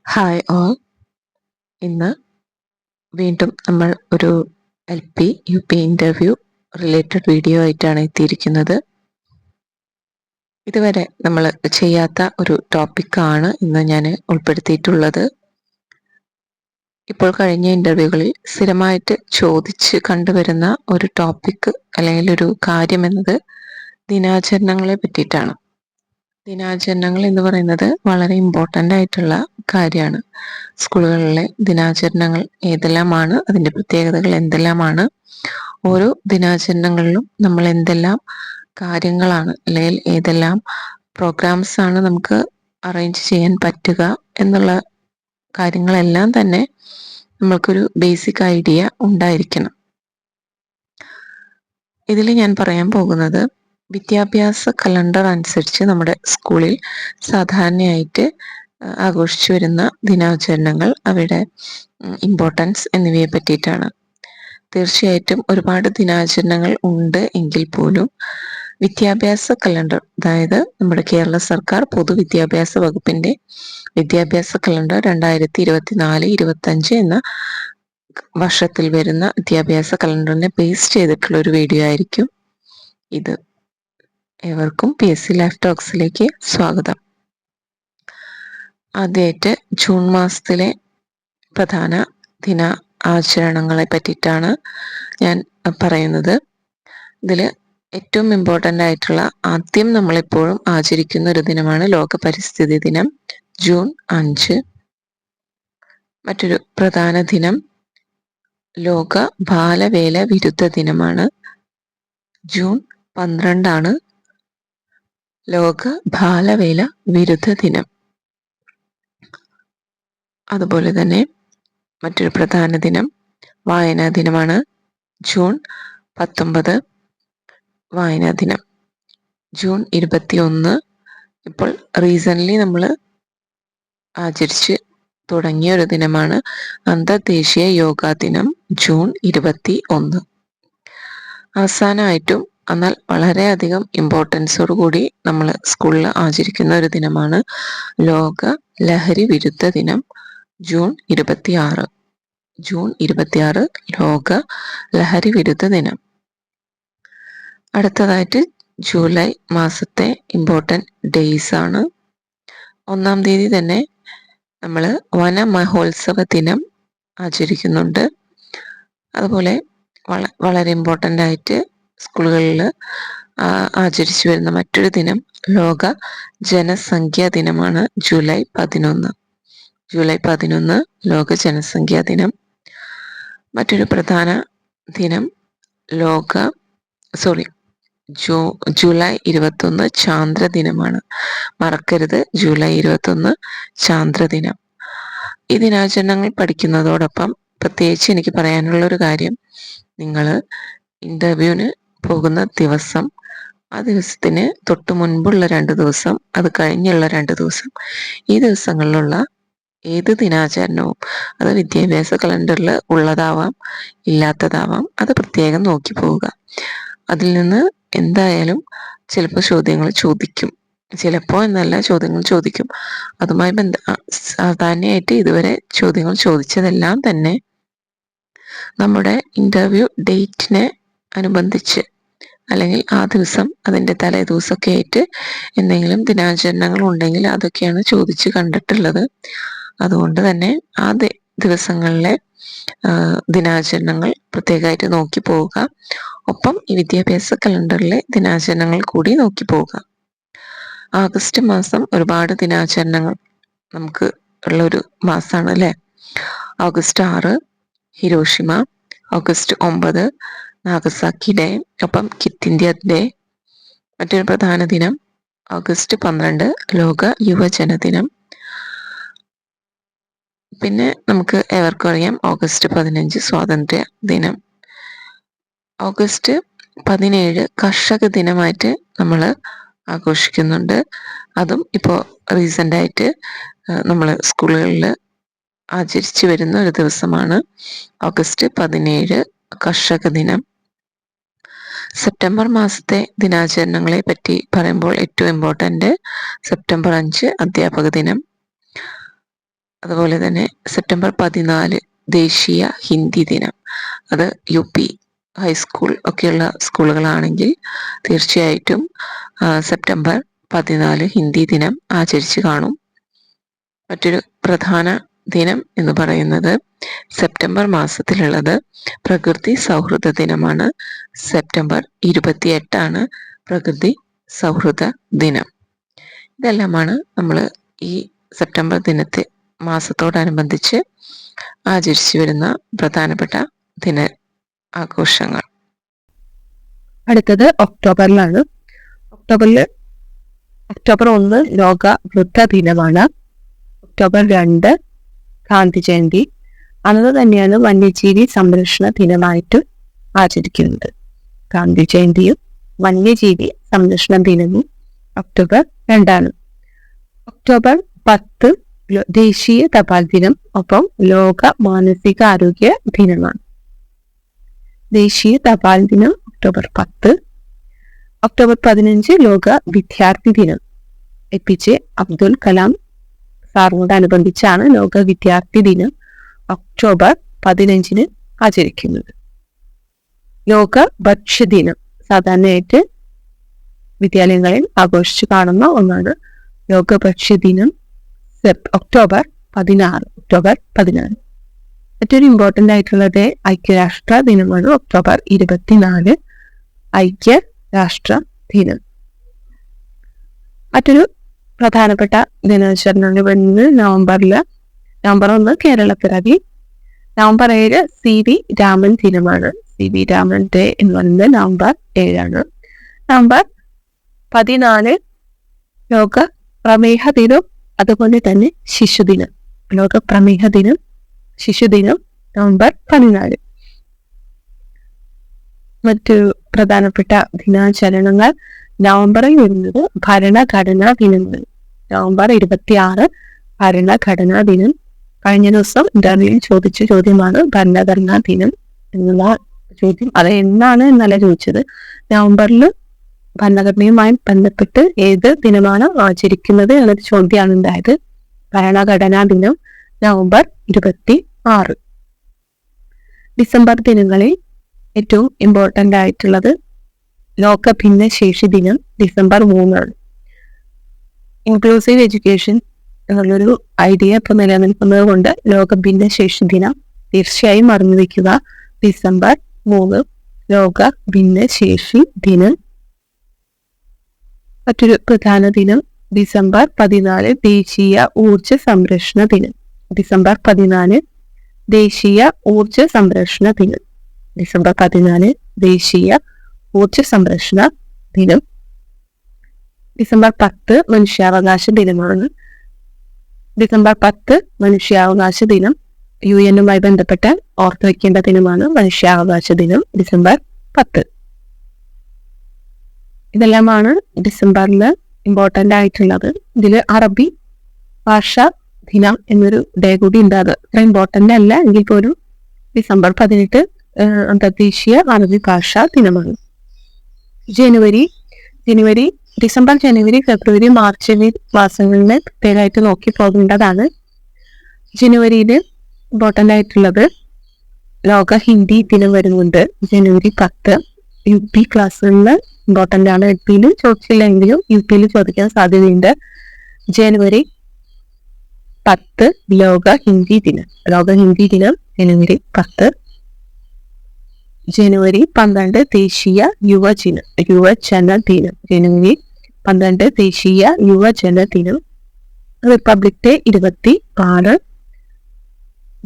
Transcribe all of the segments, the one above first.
Hi all. ഇന്ന് വീണ്ടും നമ്മൾ ഒരു LP, UP interview related video ആയിട്ടാണ് എത്തിയിരിക്കുന്നത്. ഇതുവരെ നമ്മൾ ചെയ്യാത്ത ഒരു ടോപ്പിക്കാണ് ഇന്ന് ഞാൻ ഉൾപ്പെടുത്തിയിട്ടുള്ളത്. ഇപ്പോൾ കഴിഞ്ഞ ഇൻ്റർവ്യൂകളിൽ സ്ഥിരമായിട്ട് ചോദിച്ച് കണ്ടുവരുന്ന ഒരു ടോപ്പിക്ക് അല്ലെങ്കിൽ ഒരു കാര്യം എന്നത് ദിനാചരണങ്ങളെ പറ്റിയിട്ടാണ്. ദിനാചരണങ്ങൾ എന്ന് പറയുന്നത് വളരെ ഇമ്പോർട്ടൻ്റ് ആയിട്ടുള്ള കാര്യമാണ്. സ്കൂളുകളിലെ ദിനാചരണങ്ങൾ ഏതെല്ലാമാണ്, അതിൻ്റെ പ്രത്യേകതകൾ എന്തെല്ലാമാണ്, ഓരോ ദിനാചരണങ്ങളിലും നമ്മൾ എന്തെല്ലാം കാര്യങ്ങളാണ് അല്ലെങ്കിൽ ഏതെല്ലാം പ്രോഗ്രാംസ് ആണ് നമുക്ക് അറേഞ്ച് ചെയ്യാൻ പറ്റുക എന്നുള്ള കാര്യങ്ങളെല്ലാം തന്നെ നമ്മൾക്കൊരു ബേസിക് ഐഡിയ ഉണ്ടായിരിക്കണം. ഇതിൽ ഞാൻ പറയാൻ പോകുന്നത് വിദ്യാഭ്യാസ കലണ്ടർ അനുസരിച്ച് നമ്മുടെ സ്കൂളിൽ സാധാരണയായിട്ട് ആഘോഷിച്ചു വരുന്ന ദിനാചരണങ്ങൾ, അവയുടെ ഇമ്പോർട്ടൻസ് എന്നിവയെ പറ്റിയിട്ടാണ്. തീർച്ചയായിട്ടും ഒരുപാട് ദിനാചരണങ്ങൾ ഉണ്ട് എങ്കിൽ പോലും വിദ്യാഭ്യാസ കലണ്ടർ, അതായത് നമ്മുടെ കേരള സർക്കാർ പൊതുവിദ്യാഭ്യാസ വകുപ്പിൻ്റെ വിദ്യാഭ്യാസ കലണ്ടർ 2024-25 എന്ന വർഷത്തിൽ വരുന്ന വിദ്യാഭ്യാസ കലണ്ടറിനെ ബേസ് ചെയ്തിട്ടുള്ള ഒരു വീഡിയോ ആയിരിക്കും ഇത്. ഏവർക്കും PSC ലൈഫ് ടോക്സിലേക്ക് സ്വാഗതം. ആദ്യമായിട്ട് ജൂൺ മാസത്തിലെ പ്രധാന ദിന ആചരണങ്ങളെ പറ്റിയിട്ടാണ് ഞാൻ പറയുന്നത്. ഇതിൽ ഏറ്റവും ഇമ്പോർട്ടൻ്റ് ആയിട്ടുള്ള, ആദ്യം നമ്മളെപ്പോഴും ആചരിക്കുന്ന ഒരു ദിനമാണ് ലോക പരിസ്ഥിതി ദിനം, ജൂൺ 5. മറ്റൊരു പ്രധാന ദിനം ലോക ബാലവേല വിരുദ്ധ ദിനമാണ്, ജൂൺ 12 ലോക ബാലവേല വിരുദ്ധ ദിനം. അതുപോലെ തന്നെ മറ്റൊരു പ്രധാന ദിനം വായനാ ദിനമാണ്, ജൂൺ 19 വായനാ ദിനം. ജൂൺ 21 ഇപ്പോൾ റീസെൻ്റ്ലി നമ്മൾ ആചരിച്ച് തുടങ്ങിയ ഒരു ദിനമാണ് അന്തർദേശീയ യോഗാ ദിനം, ജൂൺ 21. അവസാനമായിട്ടും എന്നാൽ വളരെയധികം ഇമ്പോർട്ടൻസോടു കൂടി നമ്മൾ സ്കൂളിൽ ആചരിക്കുന്ന ഒരു ദിനമാണ് ലോക ലഹരി വിരുദ്ധ ദിനം, ജൂൺ 26. ജൂൺ 26 ലോക ലഹരി വിരുദ്ധ ദിനം. അടുത്തതായിട്ട് ജൂലൈ മാസത്തെ ഇമ്പോർട്ടൻറ്റ് ഡേയ്സ് ആണ്. 1-ാം തീയതി തന്നെ നമ്മൾ വന മഹോത്സവ ദിനം ആചരിക്കുന്നുണ്ട്. അതുപോലെ വളരെ ഇമ്പോർട്ടൻ്റ് ആയിട്ട് സ്കൂളുകളിൽ ആചരിച്ചു വരുന്ന മറ്റൊരു ദിനം ലോക ജനസംഖ്യാ ദിനമാണ്, ജൂലൈ 11. ജൂലൈ 11 ലോക ജനസംഖ്യാ ദിനം. മറ്റൊരു പ്രധാന ദിനം ജൂലൈ 21 ചാന്ദ്ര ദിനമാണ്. മറക്കരുത്, ജൂലൈ 21 ചാന്ദ്ര ദിനം. ഈ ദിനാചരണങ്ങൾ പഠിക്കുന്നതോടൊപ്പം പ്രത്യേകിച്ച് എനിക്ക് പറയാനുള്ളൊരു കാര്യം, നിങ്ങൾ ഇൻ്റർവ്യൂവിന് പോകുന്ന ദിവസം, ആ ദിവസത്തിന് തൊട്ട് മുൻപുള്ള 2 ദിവസം, അത് കഴിഞ്ഞുള്ള 2 ദിവസം, ഈ ദിവസങ്ങളിലുള്ള ഏത് ദിനാചരണവും അത് വിദ്യാഭ്യാസ കലണ്ടറിൽ ഉള്ളതാവാം ഇല്ലാത്തതാവാം, അത് പ്രത്യേകം നോക്കി പോവുക. അതിൽ നിന്ന് എന്തായാലും ചിലപ്പോൾ ചോദ്യങ്ങൾ ചോദിക്കും, ചിലപ്പോൾ എന്നല്ല, ചോദ്യങ്ങൾ ചോദിക്കും. അതുമായി സാധാരണയായിട്ട് ഇതുവരെ ചോദ്യങ്ങൾ ചോദിച്ചതെല്ലാം തന്നെ നമ്മുടെ ഇൻ്റർവ്യൂ ഡേറ്റിനെ അനുബന്ധിച്ച് അല്ലെങ്കിൽ ആ ദിവസം അതിൻ്റെ തലേ ദിവസമൊക്കെ ആയിട്ട് എന്തെങ്കിലും ദിനാചരണങ്ങൾ ഉണ്ടെങ്കിൽ അതൊക്കെയാണ് ചോദിച്ച് കണ്ടിട്ടുള്ളത്. അതുകൊണ്ട് തന്നെ ആ ദിവസങ്ങളിലെ ദിനാചരണങ്ങൾ പ്രത്യേകമായിട്ട് നോക്കി പോവുക. ഒപ്പം ഈ വിദ്യാഭ്യാസ കലണ്ടറിലെ ദിനാചരണങ്ങൾ കൂടി നോക്കി പോവുക. ആഗസ്റ്റ് മാസം ഒരുപാട് ദിനാചരണങ്ങൾ നമുക്ക് ഉള്ളൊരു മാസമാണ് അല്ലേ. August 6 Hiroshima, August 9 Nagasaki day, ഒപ്പം ക്വിറ്റ് ഇന്ത്യ ഡേ. മറ്റൊരു പ്രധാന ദിനം ഓഗസ്റ്റ് 12 ലോക യുവജന ദിനം. പിന്നെ നമുക്ക് ഏവർക്കും അറിയാം ഓഗസ്റ്റ് 15 സ്വാതന്ത്ര്യ ദിനം. ഓഗസ്റ്റ് 17 കർഷക ദിനമായിട്ട് നമ്മൾ ആഘോഷിക്കുന്നുണ്ട്. അതും ഇപ്പോൾ റീസെൻ്റായിട്ട് നമ്മൾ സ്കൂളുകളിൽ ആചരിച്ചു വരുന്ന ഒരു ദിവസമാണ് ഓഗസ്റ്റ് 17 കർഷക ദിനം. സെപ്റ്റംബർ മാസത്തെ ദിനാചരണങ്ങളെ പറ്റി പറയുമ്പോൾ ഏറ്റവും ഇമ്പോർട്ടൻ്റ് സെപ്റ്റംബർ 5 അധ്യാപക ദിനം. അതുപോലെ തന്നെ സെപ്റ്റംബർ 14 ദേശീയ ഹിന്ദി ദിനം. അത് UP ഹൈസ്കൂൾ ഒക്കെയുള്ള സ്കൂളുകളാണെങ്കിൽ തീർച്ചയായിട്ടും സെപ്റ്റംബർ 14 ഹിന്ദി ദിനം ആചരിച്ച് കാണും. മറ്റൊരു പ്രധാന ദിനം എന്ന് പറയുന്നത് സെപ്റ്റംബർ മാസത്തിലുള്ളത് പ്രകൃതി സൗഹൃദ ദിനമാണ്. സെപ്റ്റംബർ 28 പ്രകൃതി സൗഹൃദ ദിനം. ഇതെല്ലാമാണ് നമ്മൾ ഈ സെപ്റ്റംബർ മാസത്തോടനുബന്ധിച്ച് ആചരിച്ചു വരുന്ന പ്രധാനപ്പെട്ട ദിന ആഘോഷങ്ങൾ. അടുത്തത് ഒക്ടോബറിലാണ്. ഒക്ടോബർ 1 ലോക വൃദ്ധ ദിനമാണ്. ഒക്ടോബർ 2 ഗാന്ധി ജയന്തി. അന്ന് തന്നെയാണ് വന്യജീവി സംരക്ഷണ ദിനമായിട്ട് ആചരിക്കുന്നത്. ഗാന്ധി ജയന്തിയും വന്യജീവി സംരക്ഷണ ദിനവും ഒക്ടോബർ 2. ഒക്ടോബർ 10 ദേശീയ തപാൽ ദിനം, ഒപ്പം ലോക മാനസികാരോഗ്യ ദിനമാണ്. ദേശീയ തപാൽ ദിനം ഒക്ടോബർ 10. ഒക്ടോബർ 15 ലോക വിദ്യാർത്ഥി ദിനം. APJ അബ്ദുൽ കലാം സാറിനോടനുബന്ധിച്ചാണ് ലോക വിദ്യാർത്ഥി ദിനം ഒക്ടോബർ 15 ആചരിക്കുന്നത്. ലോക ഭക്ഷ്യദിനം സാധാരണയായിട്ട് വിദ്യാലയങ്ങളിൽ ആഘോഷിച്ചു കാണുന്ന ഒന്നാണ്. ലോക ഭക്ഷ്യദിനം ഒക്ടോബർ 16. മറ്റൊരു ഇമ്പോർട്ടൻ്റ് ആയിട്ടുള്ളത് ഐക്യരാഷ്ട്ര ദിനമാണ്. ഒക്ടോബർ 24 ഐക്യരാഷ്ട്ര ദിനം. മറ്റൊരു പ്രധാനപ്പെട്ട ദിനാചരണങ്ങൾ വരുന്നത് നവംബർ 1 കേരള പിറവി. നവംബർ 7 CV രാമൻ ദിനമാണ്. CV രാമൻ ഡേ എന്ന് പറയുന്നത് നവംബർ 7. നവംബർ 14 ലോക പ്രമേഹ ദിനം, അതുപോലെ തന്നെ ശിശുദിനം. ലോക പ്രമേഹ ദിനം, ശിശുദിനം നവംബർ 14. മറ്റു പ്രധാനപ്പെട്ട ദിനാചരണങ്ങൾ നവംബറിൽ വരുന്നത് ഭരണഘടനാ ദിനങ്ങൾ. നവംബർ 26 ഭരണഘടനാ ദിനം. കഴിഞ്ഞ ദിവസം ഇന്റർവ്യൂവിൽ ചോദിച്ച ചോദ്യമാണ് ഭരണഘടനാ ദിനം എന്നുള്ള ചോദ്യം. അത് എന്നാണ് എന്നല്ല ചോദിച്ചത്, നവംബറിൽ ഭരണഘടനയുമായി ബന്ധപ്പെട്ട് ഏത് ദിനമാണ് ആചരിക്കുന്നത് എന്നൊരു ചോദ്യമാണ് ഉണ്ടായത്. ഭരണഘടനാ ദിനം നവംബർ 26. ഡിസംബർ ദിനങ്ങളിൽ ഏറ്റവും ഇമ്പോർട്ടൻ്റ് ആയിട്ടുള്ളത് ലോക ഭിന്നശേഷി ദിനം ഡിസംബർ 3. ഇൻക്ലൂസീവ് എഡ്യൂക്കേഷൻ എന്നുള്ളൊരു ഐഡിയ ഇപ്പം നിലനിൽക്കുന്നത് കൊണ്ട് ലോക ഭിന്നശേഷി ദിനം തീർച്ചയായും അറിഞ്ഞു വയ്ക്കുക. ഡിസംബർ 3 ലോക ഭിന്നശേഷി ദിനം. മറ്റൊരു പ്രധാന ദിനം ഡിസംബർ 14 ദേശീയ ഊർജ സംരക്ഷണ ദിനം. ഡിസംബർ 14 ദേശീയ ഊർജ സംരക്ഷണ ദിനം. ഡിസംബർ 14 ദേശീയ ഊർജ സംരക്ഷണ ദിനം. ഡിസംബർ 10 മനുഷ്യാവകാശ ദിനമാണ്. ഡിസംബർ 10 മനുഷ്യാവകാശ ദിനം UN ബന്ധപ്പെട്ട് ഓർത്തു വയ്ക്കേണ്ട ദിനമാണ് മനുഷ്യാവകാശ ദിനം ഡിസംബർ 10. ഇതെല്ലാമാണ് ഡിസംബറിൽ ഇമ്പോർട്ടൻ്റ് ആയിട്ടുള്ളത്. ഇതിൽ അറബി ഭാഷാ ദിനം എന്നൊരു ഡേ കൂടി ഉണ്ട്. അത് അത്ര ഇമ്പോർട്ടൻ്റ് അല്ല എങ്കിൽ പോലും ഡിസംബർ 18 അന്തർദേശീയ അറബി ഭാഷാ ദിനമാണ്. ഡിസംബർ, ജനുവരി, ഫെബ്രുവരി, മാർച്ച് എന്നീ മാസങ്ങളിൽ പ്രത്യേകമായിട്ട് നോക്കി പോകേണ്ടതാണ്. ജനുവരിയിൽ ഇമ്പോർട്ടൻ്റ് ആയിട്ടുള്ളത് ലോക ഹിന്ദി ദിനം വരുന്നുണ്ട്. ജനുവരി 10 UP ക്ലാസ്സുകളിൽ ഇമ്പോർട്ടൻ്റ് ആണ്. LP ചോദിച്ചില്ലെങ്കിലും UP ചോദിക്കാൻ സാധ്യതയുണ്ട്. ജനുവരി 10 ലോക ഹിന്ദി ദിനം. ലോക ഹിന്ദി ദിനം ജനുവരി 10. ജനുവരി 12 ദേശീയ യുവജന ദിനം. ജനുവരി 12 ദേശീയ യുവജന ദിനം. Republic day 26.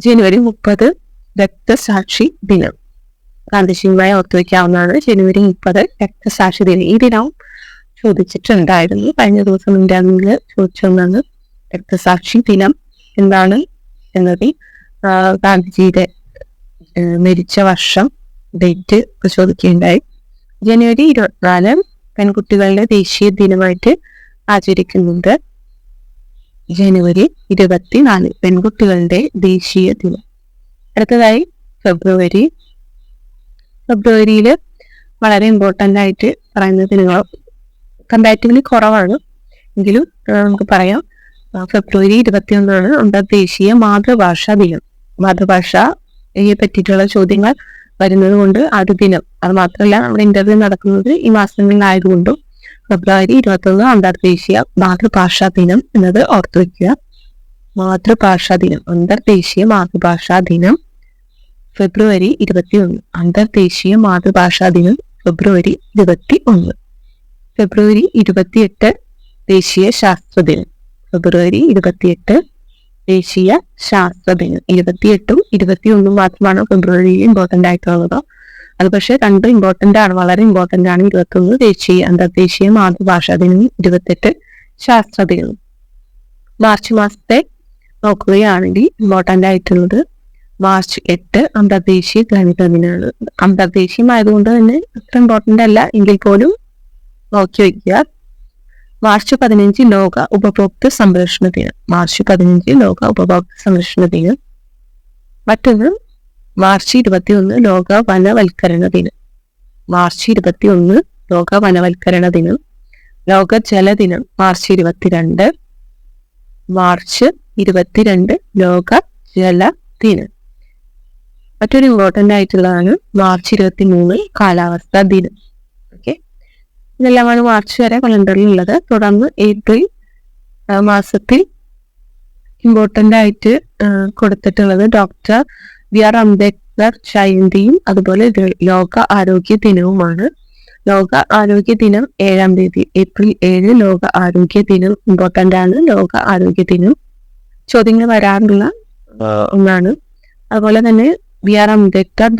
ജനുവരി 30 രക്തസാക്ഷി ദിനം. ഗാന്ധിജിയുമായി ഓർത്തുവയ്ക്കാവുന്നതാണ്. ജനുവരി 30 രക്തസാക്ഷി ദിനം. ഈ ദിനവും ചോദിച്ചിട്ടുണ്ടായിരുന്നു. കഴിഞ്ഞ ദിവസം ഇന്റർവ്യൂവിൽ ചോദിച്ചൊന്നാണ് രക്തസാക്ഷി ദിനം എന്താണ് എന്നത്. ഗാന്ധിജിയുടെ മരിച്ച വർഷം ഡേറ്റ് ചോദിക്കുകയുണ്ടായി. ജനുവരി 24 പെൺകുട്ടികളുടെ ദേശീയ ദിനമായിട്ട് ആചരിക്കുന്നുണ്ട്. ജനുവരി 24 പെൺകുട്ടികളുടെ ദേശീയ ദിനം. അടുത്തതായി ഫെബ്രുവരിയിൽ വളരെ ഇമ്പോർട്ടൻ്റ് ആയിട്ട് പറയുന്ന ദിനങ്ങൾ കമ്പാരിറ്റീവ്ലി കുറവാണ് എങ്കിലും നമുക്ക് പറയാം. ഫെബ്രുവരി 21 അന്തർദേശീയ മാതൃഭാഷാ ദിനം. മാതൃഭാഷയെ പറ്റിയിട്ടുള്ള ചോദ്യങ്ങൾ വരുന്നത് കൊണ്ട് ആ ഒരു ദിനം, അത് മാത്രമല്ല നമ്മുടെ ഇന്റർവ്യൂ നടക്കുന്നത് ഈ മാസങ്ങളിലായതുകൊണ്ടും ഫെബ്രുവരി 21 അന്തർദേശീയ മാതൃഭാഷാ ദിനം എന്നത് ഓർത്തു വയ്ക്കുക. മാതൃഭാഷാ ദിനം, അന്തർദേശീയ മാതൃഭാഷാ ദിനം ഫെബ്രുവരി 21. അന്തർദേശീയ മാതൃഭാഷാ ദിനം ഫെബ്രുവരി 21. ഫെബ്രുവരി 28 ദേശീയ ശാസ്ത്ര ദിനം. ഫെബ്രുവരി 28 ദേശീയ ശാസ്ത്ര ദിനം. 28ഉം 21 മാത്രമാണ് ഫെബ്രുവരിയിൽ ഇമ്പോർട്ടന്റ് ആയിട്ടുള്ളത്. അത് പക്ഷേ രണ്ടും ഇമ്പോർട്ടന്റ് ആണ്, വളരെ ഇമ്പോർട്ടന്റ് ആണ്. 21 അന്തർദേശീയ മാതൃഭാഷാ ദിനം, 28 ശാസ്ത്ര ദിനം. മാർച്ച് മാസത്തെ നോക്കുകയാണെങ്കിൽ ഇമ്പോർട്ടന്റ് ആയിട്ടുള്ളത് മാർച്ച് 8 അന്തർദേശീയ ഗണിത ദിനമാണ്. അന്തർദേശീയമായതുകൊണ്ട് തന്നെ അത്ര ഇമ്പോർട്ടന്റ് അല്ല, എങ്കിൽ പോലും നോക്കി വയ്ക്കുക. മാർച്ച് 15 ലോക ഉപഭോക്തൃ സംരക്ഷണ ദിനം. മാർച്ച് 15 ലോക ഉപഭോക്തൃ സംരക്ഷണ ദിനം. മറ്റൊന്ന് മാർച്ച് 21 ലോക വനവൽക്കരണ ദിനം. മാർച്ച് 21 ലോക വനവൽക്കരണ ദിനം. ലോക ജലദിനം മാർച്ച് 22. മാർച്ച് 22 ലോക ജലദിനം. മറ്റൊരു ഇമ്പോർട്ടന്റ് ആയിട്ടുള്ളതാണ് മാർച്ച് 23 കാലാവസ്ഥാ ദിനം. ഓക്കെ, ഇതെല്ലാമാണ് മാർച്ച് വരെ കലണ്ടറിൽ ഉള്ളത്. തുടർന്ന് ഏപ്രിൽ മാസത്തിൽ ഇമ്പോർട്ടന്റ് ആയിട്ട് കൊടുത്തിട്ടുള്ളത് ഡോക്ടർ ബി.ആർ. അംബേദ്കർ ജയന്തിയും അതുപോലെ ലോക ആരോഗ്യ ദിനവുമാണ്. ലോക ആരോഗ്യ ദിനം 7-ാം തീയതി, ഏപ്രിൽ 7 ലോക ആരോഗ്യ ദിനം ഇമ്പോർട്ടന്റ് ആണ്. ലോക ആരോഗ്യ ദിനം ചോദ്യങ്ങൾ വരാറുള്ള ഒന്നാണ്. അതുപോലെ തന്നെ ബി.ആർ. അംബേദ്കർ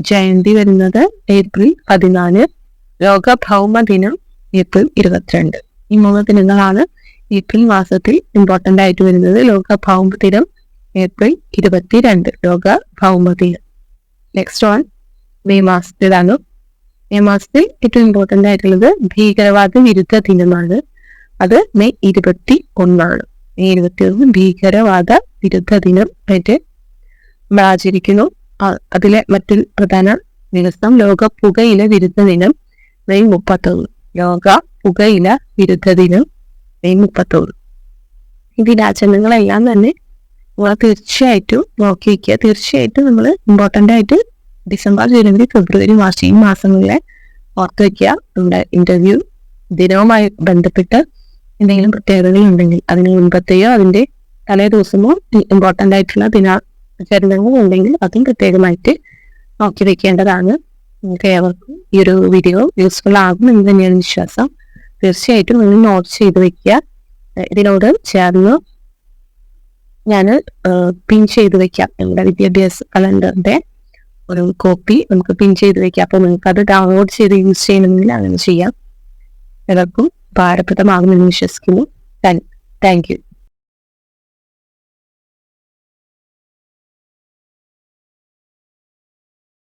ജയന്തി വരുന്നത് ഏപ്രിൽ 14. ലോക ഭൗമ ദിനം ഏപ്രിൽ 22. ഈ 3 ദിനങ്ങളാണ് ഏപ്രിൽ മാസത്തിൽ ഇമ്പോർട്ടന്റ് ആയിട്ട് വരുന്നത്. ലോക ഭൗമ ദിനം ഏപ്രിൽ 22, ലോക ഭൗമ ദിനം. നെക്സ്റ്റ് വൺ മെയ് മാസത്തിലാണ്. മെയ് മാസത്തിൽ ഏറ്റവും ഇമ്പോർട്ടന്റ് ആയിട്ടുള്ളത് ഭീകരവാദ വിരുദ്ധ ദിനമാണ്. അത് മെയ് 21. മെയ് 21 ഭീകരവാദ വിരുദ്ധ ദിനം ആയിട്ട് നമ്മൾ ആചരിക്കുന്നു. അതിലെ മറ്റൊരു പ്രധാന ദിവസം ലോക പുകയില വിരുദ്ധ ദിനം മെയ് 31. ലോക പുകയില വിരുദ്ധ ദിനം മെയ് 31. ഈ ദിനാചരണങ്ങളെല്ലാം തന്നെ നമ്മൾ തീർച്ചയായിട്ടും നോക്കി വയ്ക്കുക. തീർച്ചയായിട്ടും നമ്മൾ ഇമ്പോർട്ടൻ്റ് ആയിട്ട് ഡിസംബർ, ജനുവരി, ഫെബ്രുവരി, മാർച്ച് ഈ മാസങ്ങളിലെ ഓർത്ത് വയ്ക്കുക. നമ്മുടെ ഇന്റർവ്യൂ ദിനവുമായി ബന്ധപ്പെട്ട് എന്തെങ്കിലും പ്രത്യേകതകൾ ഉണ്ടെങ്കിൽ അതിന് മുൻപത്തെയോ അതിൻ്റെ തലേ ദിവസമോ ഇമ്പോർട്ടൻ്റ് ആയിട്ടുള്ള ദിനാചരണങ്ങൾ ഉണ്ടെങ്കിൽ അതും പ്രത്യേകമായിട്ട് നോക്കി വയ്ക്കേണ്ടതാണ്. നിങ്ങൾക്ക് ഏവർക്കും ഈ ഒരു വീഡിയോ യൂസ്ഫുൾ ആകും എന്ന് തന്നെയാണ് വിശ്വാസം. തീർച്ചയായിട്ടും നിങ്ങൾ നോട്ട് ചെയ്ത് വെക്കുക. ഇതിനോട് ചേർന്ന് ഞാൻ പിൻ ചെയ്ത് വെക്കാം. നമ്മുടെ വിദ്യാഭ്യാസ കലണ്ടറിന്റെ ഒരു കോപ്പി നമുക്ക് പിൻ ചെയ്ത് വെക്കാം. അപ്പോൾ നിങ്ങൾക്ക് അത് ഡൗൺലോഡ് ചെയ്ത് യൂസ് ചെയ്യണമെങ്കിൽ അങ്ങനെ ചെയ്യാം. എല്ലാവർക്കും ഉപകാരപ്രദമാകുമെന്ന് വിശ്വസിക്കുന്നു. Thank you.